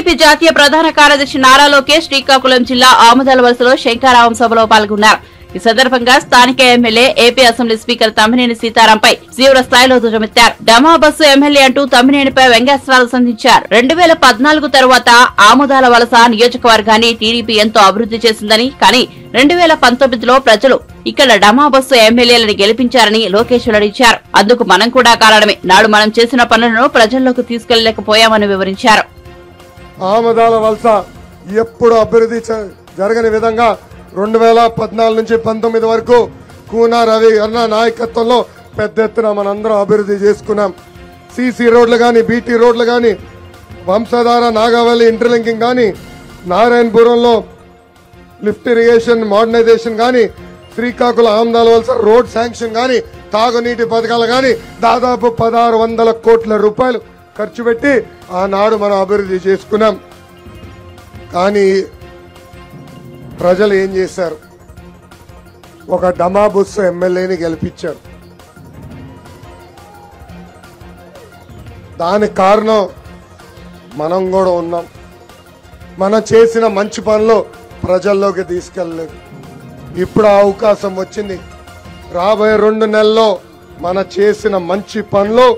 TDP జాతీయ ప్రధాన కార్యదర్శి నారా లోకేష్ శ్రీకాకుళం జిల్లా ఆముదాల వలసలో శంకరావం సభలో పాల్గొన్నారు. ఈ సందర్భంగా స్థానిక MLA AP assembly speaker Tammineni సీతారాంపై తీవ్ర స్థాయిలో ధ్వజమెత్తారు. డమా బస్సు ఎమ్మెల్యే అంటూ తమ్మినేనిపై వ్యంగ్యాస్త్రాలు సంధించారు. 2014 తర్వాత ఆముదాల వలస నియోజకవర్గాన్ని టీడీపీ ఎంతో అభివృద్ధి చేసిందని, కానీ 2019లో ప్రజలు ఇక్కడ డమా బస్సు ఎమ్మెల్యేలను గెలిపించారని లోకేష్ వెల్లడించారు. అందుకు మనం కూడా కారణమే. నాడు మనం చేసిన పనులను ప్రజల్లోకి తీసుకెళ్లలేకపోయామని వివరించారు. ఆముదాల వలస ఎప్పుడు అభివృద్ధి జరగని విధంగా 2014 నుంచి 19 వరకు కూనా రవి అన్న నాయకత్వంలో పెద్ద ఎత్తున మనందరం అభివృద్ధి చేసుకున్నాం. సిసి రోడ్లు కానీ, బీటీ రోడ్లు కానీ, వంశధార నాగావళి ఇంటర్లింకింగ్ కానీ, నారాయణపురంలో లిఫ్ట్ ఇరిగేషన్ మోడర్నైజేషన్ కానీ, శ్రీకాకుళం ఆముదాల వలస రోడ్ శాంక్షన్ కానీ, తాగునీటి పథకాలు కానీ దాదాపు 1600 కోట్ల రూపాయలు ఖర్చు పెట్టి ఆనాడు మనం అభివృద్ధి చేసుకున్నాం. కానీ ప్రజలు ఏం చేశారు? ఒక డమా బస్సు ఎమ్మెల్యేని గెలిపించారు. దానికి కారణం మనం కూడా ఉన్నాం. మనం చేసిన మంచి పనులు ప్రజల్లోకి తీసుకెళ్ళలేదు. ఇప్పుడు ఆ అవకాశం వచ్చింది. రాబోయే 2 నెలల్లో మన చేసిన మంచి పనులు,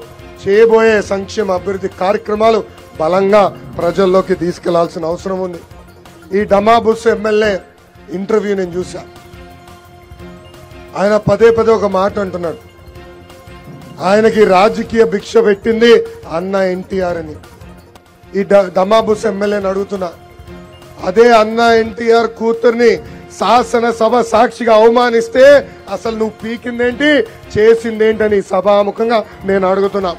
చేయబోయే సంక్షేమ అభివృద్ధి కార్యక్రమాలు బలంగా ప్రజల్లోకి తీసుకెళ్లాల్సిన అవసరం ఉంది. ఈ డమా బస్సు ఎమ్మెల్యే ఇంటర్వ్యూ నేను చూసా. ఆయన పదే ఒక మాట అంటున్నాడు. ఆయనకి రాజకీయ భిక్ష పెట్టింది అన్న ఎన్టీఆర్ అని. ఈ డమా బస్సు ఎమ్మెల్యేని అడుగుతున్నా, అదే అన్న ఎన్టీఆర్ కూతుర్ని శాసనసభ సాక్షిగా అవమానిస్తే అసలు నువ్వు పీకిందేంటి, చేసిందేంటని సభాముఖంగా నేను అడుగుతున్నా.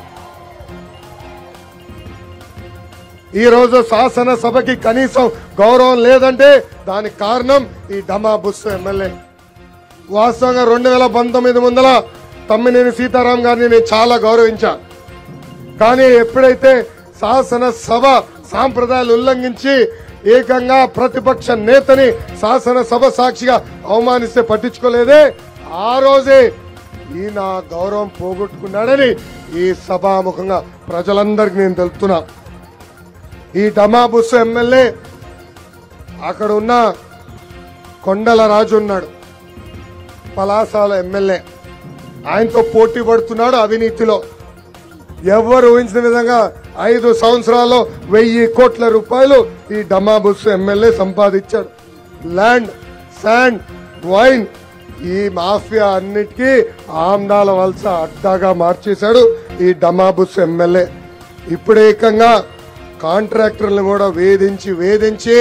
ఈ రోజు శాసనసభకి కనీసం గౌరవం లేదంటే దానికి కారణం ఈ డమా బస్సు ఎమ్మెల్యే. వాస్తవంగా 2019 ముందల తమ్మినేని సీతారాం గారిని నేను చాలా గౌరవించా. కానీ ఎప్పుడైతే శాసనసభ సాంప్రదాయాలు ఉల్లంఘించి ఏకంగా ప్రతిపక్ష నేతని శాసనసభ సాక్షిగా అవమానిస్తే పట్టించుకోలేదే, ఆ రోజే ఈయన గౌరవం పోగొట్టుకున్నాడని ఈ సభాముఖంగా ప్రజలందరికీ నేను తెలుపుతున్నా. ఈ డమా బస్సు ఎమ్మెల్యే అక్కడ ఉన్న కొండల రాజు ఉన్నాడు, పలాసాల ఎమ్మెల్యే. ఆయనతో పోటీ పడుతున్నాడు అవినీతిలో. ఎవరు ఊహించిన విధంగా 5 సంవత్సరాల్లో 1000 కోట్ల రూపాయలు ఈ డమా బస్సు ఎమ్మెల్యే సంపాదించాడు. ల్యాండ్, శాండ్, వైన్, ఈ మాఫియా అన్నిటికీ ఆముదాల వలస అడ్డాగా మార్చేశాడు ఈ డమా బస్సు ఎమ్మెల్యే. ఇప్పుడు ఏకంగా కాంట్రాక్టర్లను కూడా వేధించి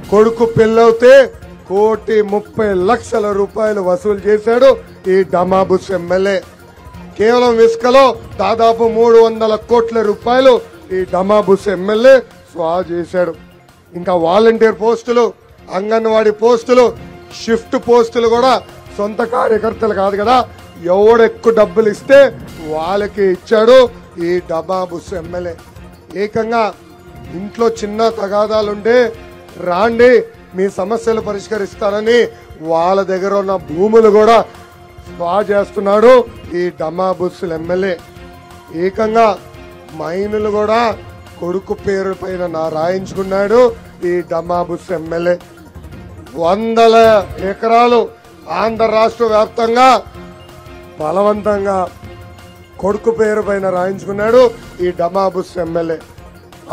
కొడుకు పెళ్ళవుతే 1,30,00,000 రూపాయలు వసూలు చేశాడు ఈ డమా బస్సు ఎమ్మెల్యే. కేవలం ఇసుకలో దాదాపు 300 కోట్ల రూపాయలు ఈ డమా బస్సు ఎమ్మెల్యే స్వా చేశాడు. ఇంకా వాలంటీర్ పోస్టులు, అంగన్వాడీ పోస్టులు, షిఫ్ట్ పోస్టులు కూడా సొంత కార్యకర్తలు కాదు కదా, ఎవడు ఎక్కువ డబ్బులు ఇస్తే వాళ్ళకి ఇచ్చాడు ఈ డమా బస్సు ఎమ్మెల్యే. ఏకంగా ఇంట్లో చిన్న తగాదాలుంటే రాండి మీ సమస్యలు పరిష్కరిస్తానని వాళ్ళ దగ్గర ఉన్న భూములు కూడా స్వా చేస్తున్నాడు ఈ డమా బస్సు ఎమ్మెల్యే. ఏకంగా మైనులు కూడా కొడుకు పేరు పైన రాయించుకున్నాడు ఈ డమా బస్సు ఎమ్మెల్యే. 100 ఎకరాలు ఆంధ్ర రాష్ట్ర వ్యాప్తంగా బలవంతంగా కొడుకు పేరు పైన రాయించుకున్నాడు ఈ డమా బస్సు ఎమ్మెల్యే.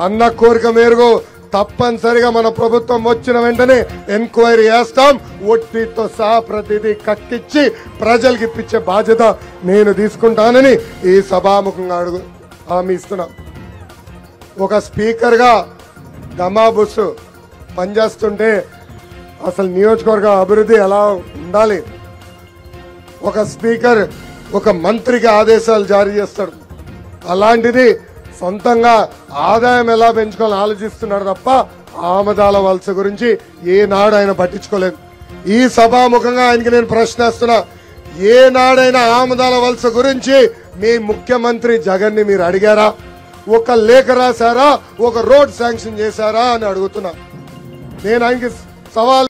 అన్న కోరిక మేరకు తప్పనిసరిగా మన ప్రభుత్వం వచ్చిన వెంటనే ఎంక్వైరీ చేస్తాం. వడ్డీతో సహా ప్రతిదీ కట్టించి ప్రజలకు ఇప్పించే బాధ్యత నేను తీసుకుంటానని ఈ సభాముఖంగా హామీ ఇస్తున్నా. ఒక స్పీకర్గా డమా బస్సు పనిచేస్తుంటే అసలు నియోజకవర్గ అభివృద్ధి ఎలా ఉండాలి? ఒక స్పీకర్ ఒక మంత్రికి ఆదేశాలు జారీ చేస్తాడు. అలాంటిది సొంతంగా ఆదాయం ఎలా పెంచుకోవాలని ఆలోచిస్తున్నాడు తప్ప ఆముదాల వలస గురించి ఏనాడు ఆయన పట్టించుకోలేదు. ఈ సభాముఖంగా ఆయనకి నేను ప్రశ్నిస్తున్నా, ఏనాడైనా ఆముదాల వలస గురించి మీ ముఖ్యమంత్రి జగన్ ని మీరు అడిగారా? ఒక లేఖ రాశారా? ఒక రోడ్ శాంక్షన్ చేశారా అని అడుగుతున్నా. నేను ఆయనకి సవాల్